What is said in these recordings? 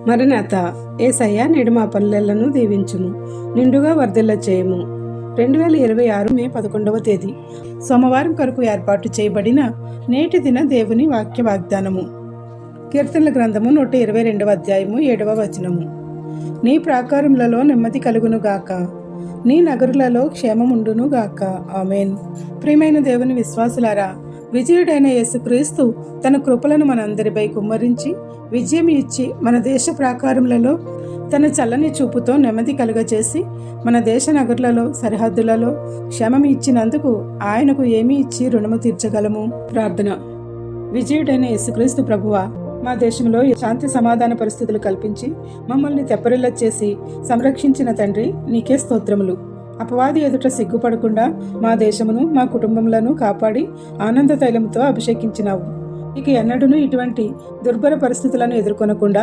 మరణాత యేసయ్య నేడు మా పల్లెలను దీవించుము, నిండుగా వర్ధిల్ల చేయము. 2026 మే 11వ తేదీ సోమవారం కొరకు ఏర్పాటు చేయబడిన నేటి దిన దేవుని వాక్య వాగ్దానము. కీర్తనల గ్రంథము 122వ అధ్యాయము 7వ వచనము. నీ ప్రాకారములలో నెమ్మది కలుగును గాక, నీ నగరులలో క్షేమముండును గాక. ఆమేన్. ప్రియమైన దేవుని విశ్వాసులారా, విజయుడైన యేసుక్రీస్తు తన కృపలను మనందరిపై కుమ్మరించి విజయం ఇచ్చి మన దేశ ప్రాకారములలో తన చల్లని చూపుతో నెమ్మది కలుగచేసి మన దేశ నగరులలో సరిహద్దులలో క్షేమం ఇచ్చినందుకు ఆయనకు ఏమి ఇచ్చి రుణము తీర్చగలము? ప్రార్థన. విజయుడైన యేసుక్రీస్తు ప్రభువా, మా దేశంలో శాంతి సమాధాన పరిస్థితులు కల్పించి మమ్మల్ని తెప్పరిల్ల చేసి సంరక్షించిన తండ్రి, నీకే స్తోత్రములు. అపవాది ఎదుట సిగ్గుపడకుండా మా దేశమును మా కుటుంబములను కాపాడి ఆనంద తైలముతో అభిషేకించినావు. ఇక ఎన్నడూనూ ఇటువంటి దుర్భర పరిస్థితులను ఎదుర్కొనకుండా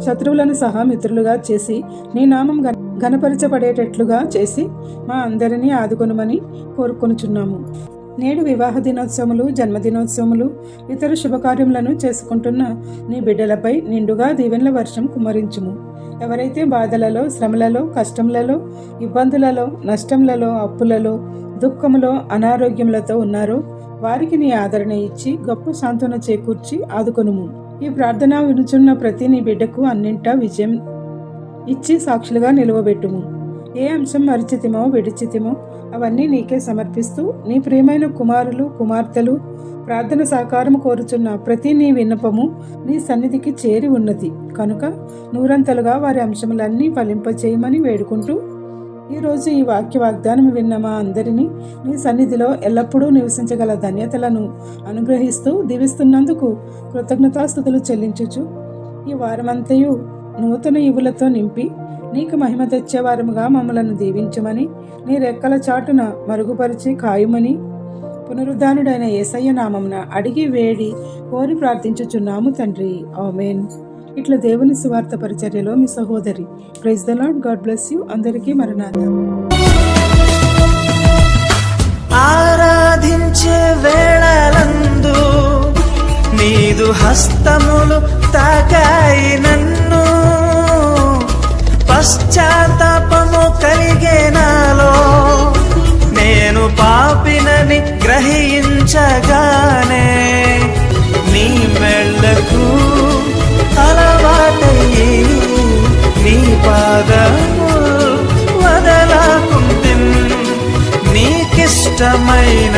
శత్రువులను సహా మిత్రులుగా చేసి నీ నామం ఘనపరచబడేటట్లుగా చేసి మా అందరినీ ఆదుకొనుమని కోరుకొనుచున్నాము. నేడు వివాహ దినోత్సవములు, జన్మదినోత్సవములు, ఇతర శుభకార్యములను చేసుకుంటున్న నీ బిడ్డలపై నిండుగా దీవెనల వర్షం కుమ్మరించుము. ఎవరైతే బాధలలో, శ్రమలలో, కష్టములలో, ఇబ్బందులలో, నష్టములలో, అప్పులలో, దుఃఖములో, అనారోగ్యములతో ఉన్నారో వారికి నీ ఆదరణ ఇచ్చి గొప్ప సాంత్వన చేకూర్చి ఆదుకొనుము. ఈ ప్రార్థన వినుచున్న ప్రతి నీ బిడ్డకు అన్నింటా విజయం ఇచ్చి సాక్షులుగా నిలువబెట్టుము. ఏ అంశం మరిచితిమో విడిచితిమో అవన్నీ నీకే సమర్పిస్తూ నీ ప్రియమైన కుమారులు, కుమార్తెలు ప్రార్థన సహకారం కోరుచున్న ప్రతి నీ విన్నపము నీ సన్నిధికి చేరి ఉన్నది కనుక నూరంతలుగా వారి అంశములన్నీ ఫలింపచేయమని వేడుకుంటూ ఈరోజు ఈ వాక్య వాగ్దానం విన్న మా అందరినీ నీ సన్నిధిలో ఎల్లప్పుడూ నివసించగల ధన్యతలను అనుగ్రహిస్తూ దీవిస్తున్నందుకు కృతజ్ఞతాస్తుతులు చెల్లించుచు ఈ వారమంతయు నూతన ఈవులతో నింపి నీకు మహిమ తెచ్చేవారముగా మమ్మలను దీవించమని, నీ రెక్కల చాటున మరుగుపరిచి కాయుమని పునరుద్ధానుడైన యేసయ్య నామమున అడిగి వేడి కోరి ప్రార్థించుచున్నాము తండ్రి. ఆమేన్. ఇట్లా దేవుని సువార్త పరిచర్యలో మీ సహోదరి. Praise the Lord. God bless you. అందరికీ మరణాత. ఆరాధించే వేళలందు నీదు హస్తములు తాకాయి నన్ను, పశ్చాత్తాపము కలిగే నాలో, నేను పాపినని గ్రహించగానే నీ మెళ్ళకు అలవాటయ్యి నీ పాదము వదలకుంటిన్, నీకిష్టమైన